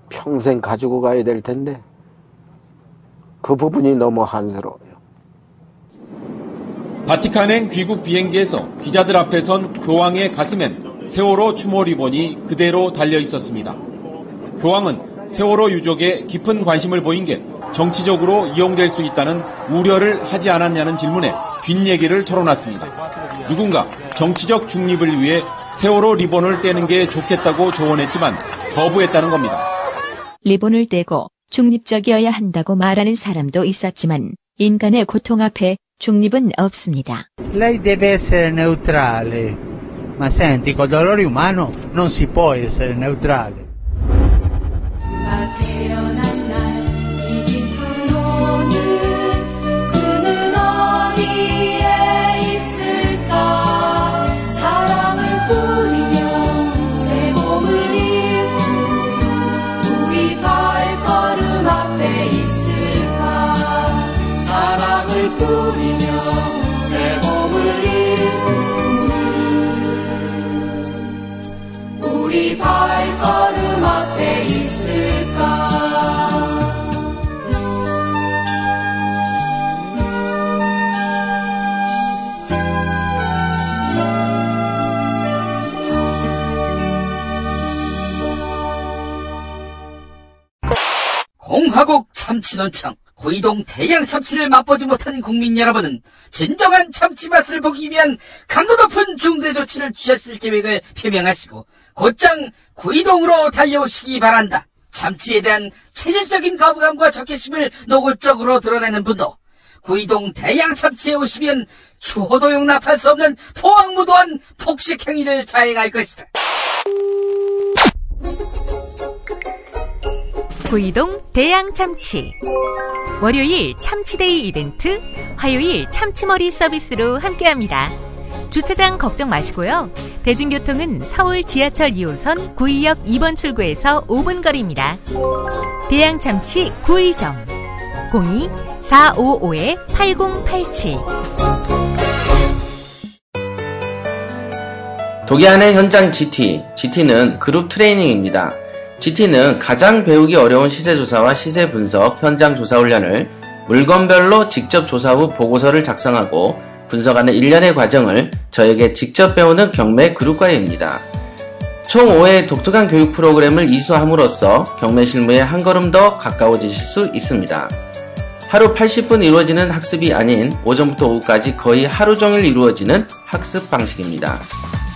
평생 가지고 가야 될 텐데 그 부분이 너무 한스러워요. 바티칸행 귀국 비행기에서 기자들 앞에 선 교황의 가슴엔 세월호 추모 리본이 그대로 달려 있었습니다. 교황은 세월호 유족에 깊은 관심을 보인 게 정치적으로 이용될 수 있다는 우려를 하지 않았냐는 질문에 뒷얘기를 털어놨습니다. 누군가 정치적 중립을 위해 세월호 리본을 떼는 게 좋겠다고 조언했지만 거부했다는 겁니다. 리본을 떼고 중립적이어야 한다고 말하는 사람도 있었지만 인간의 고통 앞에 중립은 없습니다. Lei deve essere neutrale. Ma senti, col dolore umano non si può essere neutrale. 우리 발걸음 앞에 있을까? 공화국 참치논평 구이동 대양 참치를 맛보지 못한 국민 여러분은 진정한 참치 맛을 보기 위한 강도 높은 중대 조치를 취하실 계획을 표명하시고 곧장 구이동으로 달려오시기 바란다. 참치에 대한 체질적인 거부감과 적개심을 노골적으로 드러내는 분도 구이동 대양 참치에 오시면 추호도 용납할 수 없는 포악무도한 폭식 행위를 자행할 것이다. 구이동 대양 참치. 월요일 참치데이 이벤트, 화요일 참치머리 서비스로 함께합니다. 주차장 걱정 마시고요. 대중교통은 서울 지하철 2호선 구의역 2번 출구에서 5분 거리입니다. 대양 참치 구의정 02-455-8087. 독야한의 현장 GT는 그룹 트레이닝입니다. GT는 가장 배우기 어려운 시세조사와 시세 분석, 현장 조사 훈련을 물건별로 직접 조사 후 보고서를 작성하고 분석하는 일련의 과정을 저에게 직접 배우는 경매 그룹과외입니다. 총 5회 독특한 교육 프로그램을 이수함으로써 경매 실무에 한 걸음 더 가까워지실 수 있습니다. 하루 80분 이루어지는 학습이 아닌 오전부터 오후까지 거의 하루 종일 이루어지는 학습 방식입니다.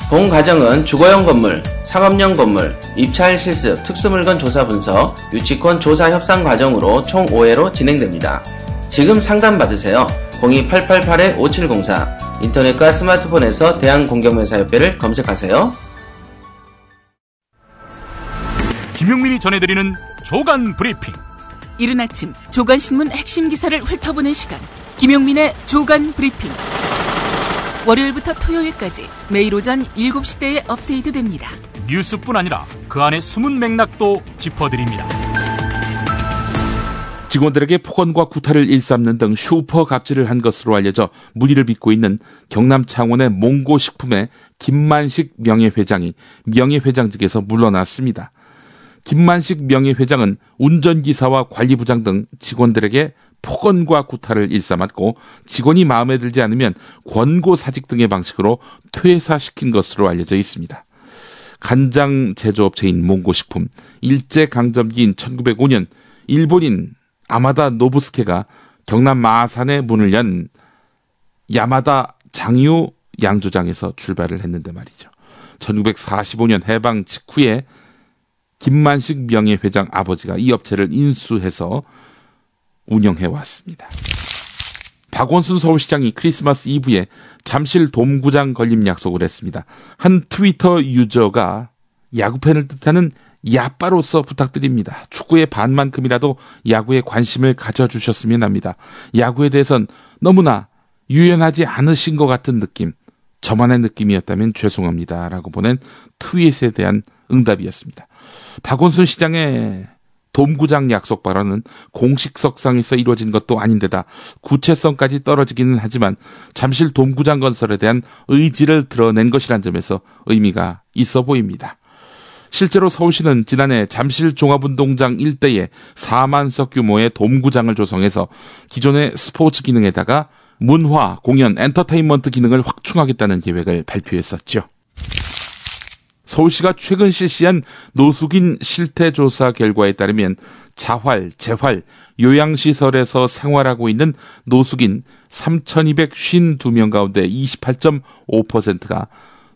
본 과정은 주거용 건물, 상업용 건물, 입찰 실습, 특수물건 조사 분석, 유치권 조사 협상 과정으로 총 5회로 진행됩니다. 지금 상담 받으세요. 02-888-5704 인터넷과 스마트폰에서 대한공경매사협회를 검색하세요. 김용민이 전해드리는 조간 브리핑. 이른 아침 조간신문 핵심 기사를 훑어보는 시간, 김용민의 조간 브리핑. 월요일부터 토요일까지 매일 오전 7시대에 업데이트됩니다. 뉴스뿐 아니라 그 안의 숨은 맥락도 짚어드립니다. 직원들에게 폭언과 구타를 일삼는 등 슈퍼 갑질을 한 것으로 알려져 물의를 빚고 있는 경남 창원의 몽고식품의 김만식 명예회장이 명예회장직에서 물러났습니다. 김만식 명예회장은 운전기사와 관리부장 등 직원들에게 폭언과 구타를 일삼았고 직원이 마음에 들지 않으면 권고사직 등의 방식으로 퇴사시킨 것으로 알려져 있습니다. 간장 제조업체인 몽고식품, 일제강점기인 1905년 일본인 아마다 노부스케가 경남 마산에 문을 연 야마다 장유 양조장에서 출발을 했는데 말이죠. 1945년 해방 직후에 김만식 명예회장 아버지가 이 업체를 인수해서 운영해 왔습니다. 박원순 서울시장이 크리스마스 이브에 잠실 돔구장 건립 약속을 했습니다. 한 트위터 유저가 야구팬을 뜻하는 야빠로서 부탁드립니다. 축구의 반만큼이라도 야구에 관심을 가져주셨으면 합니다. 야구에 대해선 너무나 유연하지 않으신 것 같은 느낌, 저만의 느낌이었다면 죄송합니다 라고 보낸 트윗에 대한 응답이었습니다. 박원순 시장의 돔구장 약속 발언은 공식석상에서 이루어진 것도 아닌데다 구체성까지 떨어지기는 하지만 잠실 돔구장 건설에 대한 의지를 드러낸 것이란 점에서 의미가 있어 보입니다. 실제로 서울시는 지난해 잠실 종합운동장 일대에 4만석 규모의 돔구장을 조성해서 기존의 스포츠 기능에다가 문화, 공연, 엔터테인먼트 기능을 확충하겠다는 계획을 발표했었죠. 서울시가 최근 실시한 노숙인 실태조사 결과에 따르면 자활, 재활, 요양시설에서 생활하고 있는 노숙인 3,252명 가운데 28.5%가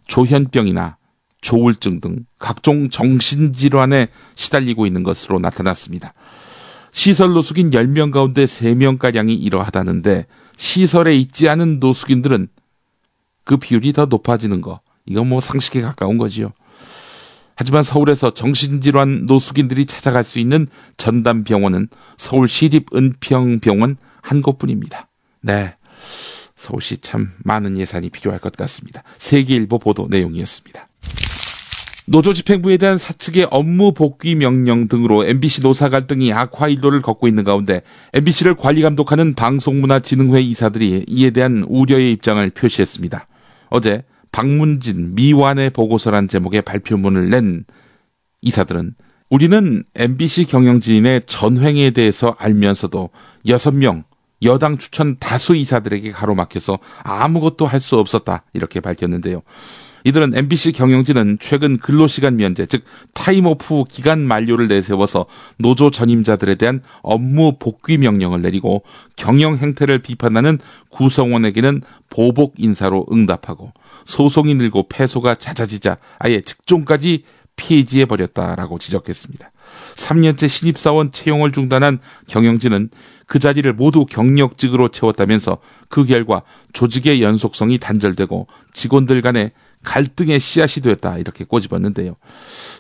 조현병이나 조울증 등 각종 정신질환에 시달리고 있는 것으로 나타났습니다. 시설 노숙인 10명 가운데 3명가량이 이러하다는데 시설에 있지 않은 노숙인들은 그 비율이 더 높아지는 거, 이건 뭐 상식에 가까운 거지요. 하지만 서울에서 정신질환 노숙인들이 찾아갈 수 있는 전담병원은 서울시립은평병원 한 곳뿐입니다. 네, 서울시 참 많은 예산이 필요할 것 같습니다. 세계일보 보도 내용이었습니다. 노조집행부에 대한 사측의 업무 복귀 명령 등으로 MBC 노사 갈등이 악화일로를 걷고 있는 가운데 MBC를 관리감독하는 방송문화진흥회 이사들이 이에 대한 우려의 입장을 표시했습니다. 어제 박문진 미완의 보고서란 제목의 발표문을 낸 이사들은 우리는 MBC 경영진의 전횡에 대해서 알면서도 6명 여당 추천 다수 이사들에게 가로막혀서 아무것도 할 수 없었다 이렇게 밝혔는데요. 이들은 MBC 경영진은 최근 근로시간 면제, 즉 타임오프 기간 만료를 내세워서 노조 전임자들에 대한 업무 복귀 명령을 내리고 경영 행태를 비판하는 구성원에게는 보복 인사로 응답하고 소송이 늘고 패소가 잦아지자 아예 직종까지 폐지해버렸다라고 지적했습니다. 3년째 신입사원 채용을 중단한 경영진은 그 자리를 모두 경력직으로 채웠다면서 그 결과 조직의 연속성이 단절되고 직원들 간의 갈등의 씨앗이 되었다 이렇게 꼬집었는데요.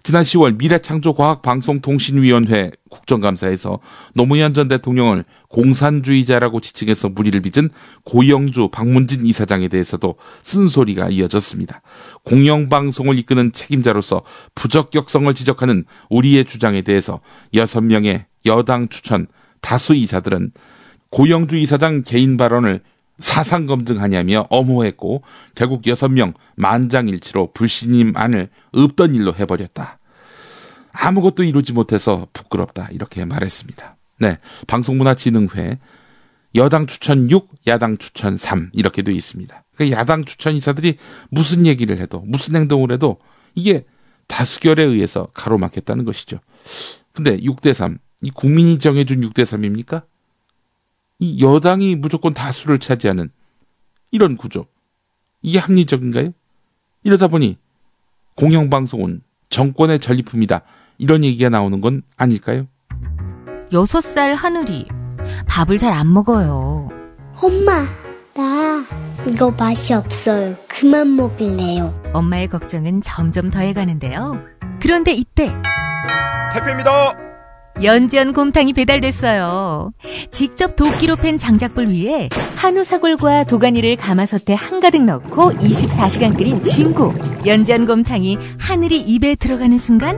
지난 10월 미래창조과학방송통신위원회 국정감사에서 노무현 전 대통령을 공산주의자라고 지칭해서 물의를 빚은 고영주 박문진 이사장에 대해서도 쓴소리가 이어졌습니다. 공영방송을 이끄는 책임자로서 부적격성을 지적하는 우리의 주장에 대해서 6명의 여당 추천 다수 이사들은 고영주 이사장 개인 발언을 사상 검증하냐며 엄호했고 결국 6명 만장일치로 불신임안을 없던 일로 해버렸다. 아무것도 이루지 못해서 부끄럽다 이렇게 말했습니다. 네, 방송문화진흥회 여당 추천 6, 야당 추천 3 이렇게 돼 있습니다. 그러니까 야당 추천 이사들이 무슨 얘기를 해도 무슨 행동을 해도 이게 다수결에 의해서 가로막혔다는 것이죠. 근데 6대3, 이 국민이 정해준 6대3입니까? 이 여당이 무조건 다수를 차지하는 이런 구조, 이게 합리적인가요? 이러다 보니 공영방송은 정권의 전리품이다 이런 얘기가 나오는 건 아닐까요? 6살 하늘이 밥을 잘 안 먹어요. 엄마, 나 이거 맛이 없어요. 그만 먹을래요. 엄마의 걱정은 점점 더해가는데요. 그런데 이때 택배입니다. 연지연 곰탕이 배달됐어요. 직접 도끼로 팬 장작불 위에 한우 사골과 도가니를 가마솥에 한가득 넣고 24시간 끓인 진구. 연지연 곰탕이 하늘이 입에 들어가는 순간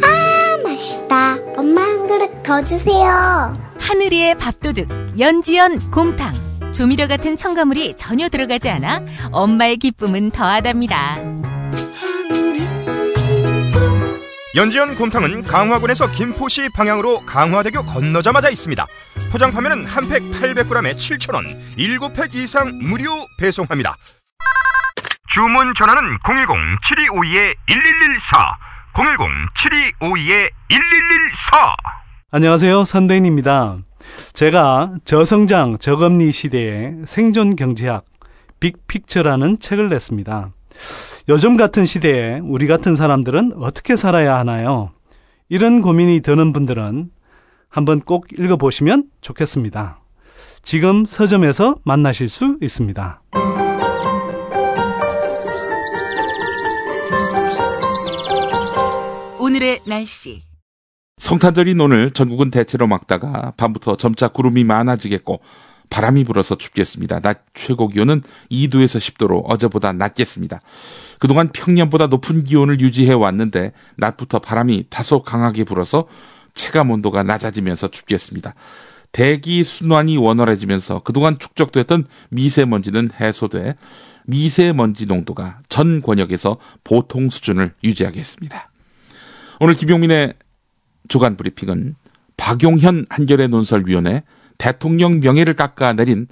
아, 맛있다. 엄마 한 그릇 더 주세요. 하늘이의 밥도둑 연지연 곰탕. 조미료 같은 첨가물이 전혀 들어가지 않아 엄마의 기쁨은 더하답니다. 연지연 곰탕은 강화군에서 김포시 방향으로 강화대교 건너자마자 있습니다. 포장 판매는 한 팩 800g에 7,000원, 7팩 이상 무료 배송합니다. 주문 전화는 010-7252-1114, 010-7252-1114. 안녕하세요, 선대인입니다. 제가 저성장 저금리 시대의 생존 경제학, 빅픽처라는 책을 냈습니다. 요즘 같은 시대에 우리 같은 사람들은 어떻게 살아야 하나요? 이런 고민이 드는 분들은 한번 꼭 읽어보시면 좋겠습니다. 지금 서점에서 만나실 수 있습니다. 오늘의 날씨. 성탄절인 오늘 전국은 대체로 맑다가 밤부터 점차 구름이 많아지겠고 바람이 불어서 춥겠습니다. 낮 최고 기온은 2도에서 10도로 어제보다 낮겠습니다. 그동안 평년보다 높은 기온을 유지해 왔는데 낮부터 바람이 다소 강하게 불어서 체감 온도가 낮아지면서 춥겠습니다. 대기 순환이 원활해지면서 그동안 축적됐던 미세먼지는 해소돼 미세먼지 농도가 전 권역에서 보통 수준을 유지하겠습니다. 오늘 김용민의 주간 브리핑은 박용현 한겨레 논설위원회 대통령 명예를 깎아내린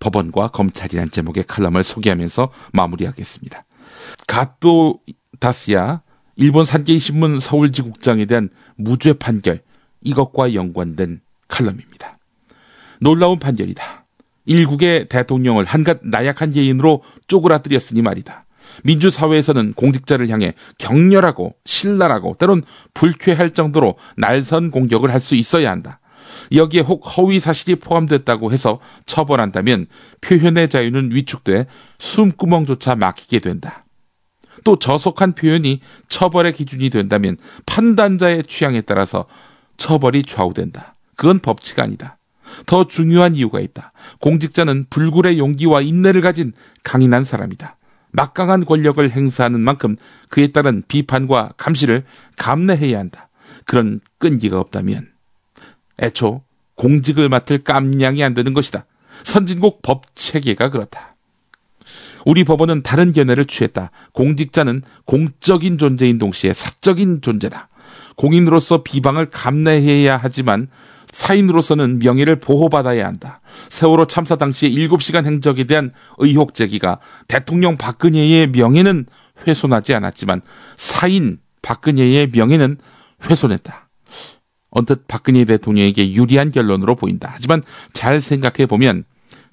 법원과 검찰이란 제목의 칼럼을 소개하면서 마무리하겠습니다. 가또 다스야 일본 산케이 신문 서울지국장에 대한 무죄 판결, 이것과 연관된 칼럼입니다. 놀라운 판결이다. 일국의 대통령을 한갓 나약한 개인으로 쪼그라뜨렸으니 말이다. 민주사회에서는 공직자를 향해 격렬하고 신랄하고 때론 불쾌할 정도로 날선 공격을 할 수 있어야 한다. 여기에 혹 허위 사실이 포함됐다고 해서 처벌한다면 표현의 자유는 위축돼 숨구멍조차 막히게 된다. 또 저속한 표현이 처벌의 기준이 된다면 판단자의 취향에 따라서 처벌이 좌우된다. 그건 법치가 아니다. 더 중요한 이유가 있다. 공직자는 불굴의 용기와 인내를 가진 강인한 사람이다. 막강한 권력을 행사하는 만큼 그에 따른 비판과 감시를 감내해야 한다. 그런 끈기가 없다면 애초 공직을 맡을 깜냥이 안 되는 것이다. 선진국 법체계가 그렇다. 우리 법원은 다른 견해를 취했다. 공직자는 공적인 존재인 동시에 사적인 존재다. 공인으로서 비방을 감내해야 하지만 사인으로서는 명예를 보호받아야 한다. 세월호 참사 당시의 7시간 행적에 대한 의혹 제기가 대통령 박근혜의 명예는 훼손하지 않았지만 사인 박근혜의 명예는 훼손했다. 언뜻 박근혜 대통령에게 유리한 결론으로 보인다. 하지만 잘 생각해보면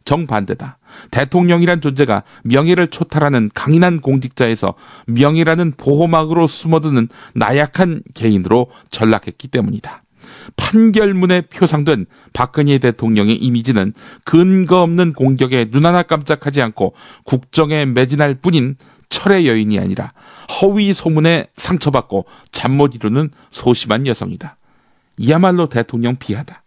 정반대다. 대통령이란 존재가 명예를 초탈하는 강인한 공직자에서 명예라는 보호막으로 숨어드는 나약한 개인으로 전락했기 때문이다. 판결문에 표상된 박근혜 대통령의 이미지는 근거 없는 공격에 눈 하나 깜짝하지 않고 국정에 매진할 뿐인 철의 여인이 아니라 허위 소문에 상처받고 잠 못 이루는 소심한 여성이다. 이야말로 대통령 비하다.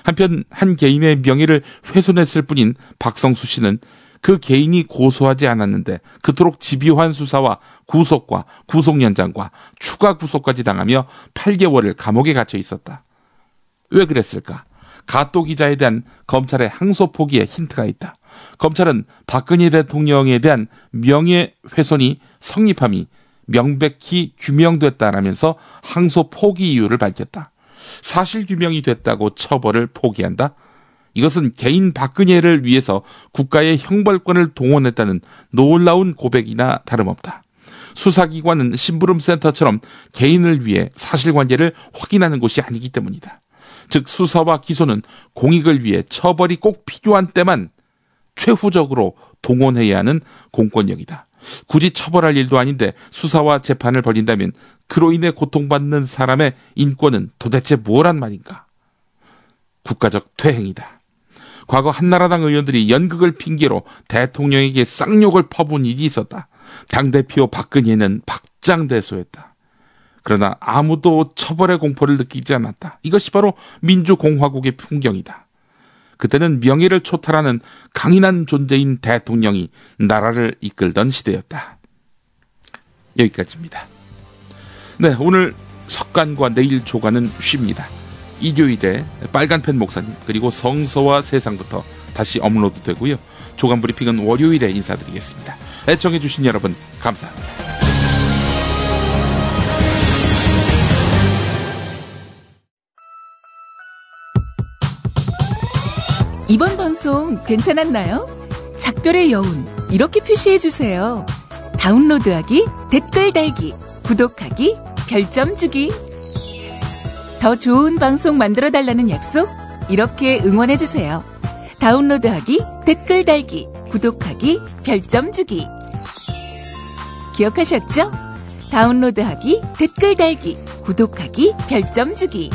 한편 한 개인의 명예를 훼손했을 뿐인 박성수 씨는 그 개인이 고소하지 않았는데 그토록 집요한 수사와 구속과 구속 연장과 추가 구속까지 당하며 8개월을 감옥에 갇혀 있었다. 왜 그랬을까? 가또 기자에 대한 검찰의 항소 포기에 힌트가 있다. 검찰은 박근혜 대통령에 대한 명예훼손이 성립함이 명백히 규명됐다라면서 항소 포기 이유를 밝혔다. 사실 규명이 됐다고 처벌을 포기한다? 이것은 개인 박근혜를 위해서 국가의 형벌권을 동원했다는 놀라운 고백이나 다름없다. 수사기관은 심부름센터처럼 개인을 위해 사실관계를 확인하는 곳이 아니기 때문이다. 즉 수사와 기소는 공익을 위해 처벌이 꼭 필요한 때만 최후적으로 동원해야 하는 공권력이다. 굳이 처벌할 일도 아닌데 수사와 재판을 벌인다면 그로 인해 고통받는 사람의 인권은 도대체 뭐란 말인가? 국가적 퇴행이다. 과거 한나라당 의원들이 연극을 핑계로 대통령에게 쌍욕을 퍼부은 일이 있었다. 당대표 박근혜는 박장대소했다. 그러나 아무도 처벌의 공포를 느끼지 않았다. 이것이 바로 민주공화국의 풍경이다. 그때는 명예를 초탈하는 강인한 존재인 대통령이 나라를 이끌던 시대였다. 여기까지입니다. 네, 오늘 석간과 내일 조간은 쉽니다. 일요일에 빨간펜 목사님 그리고 성서와 세상부터 다시 업로드 되고요. 조간 브리핑은 월요일에 인사드리겠습니다. 애청해 주신 여러분 감사합니다. 이번 방송 괜찮았나요? 작별의 여운 이렇게 표시해주세요. 다운로드하기, 댓글 달기, 구독하기, 별점 주기. 더 좋은 방송 만들어달라는 약속 이렇게 응원해주세요. 다운로드하기, 댓글 달기, 구독하기, 별점 주기. 기억하셨죠? 다운로드하기, 댓글 달기, 구독하기, 별점 주기.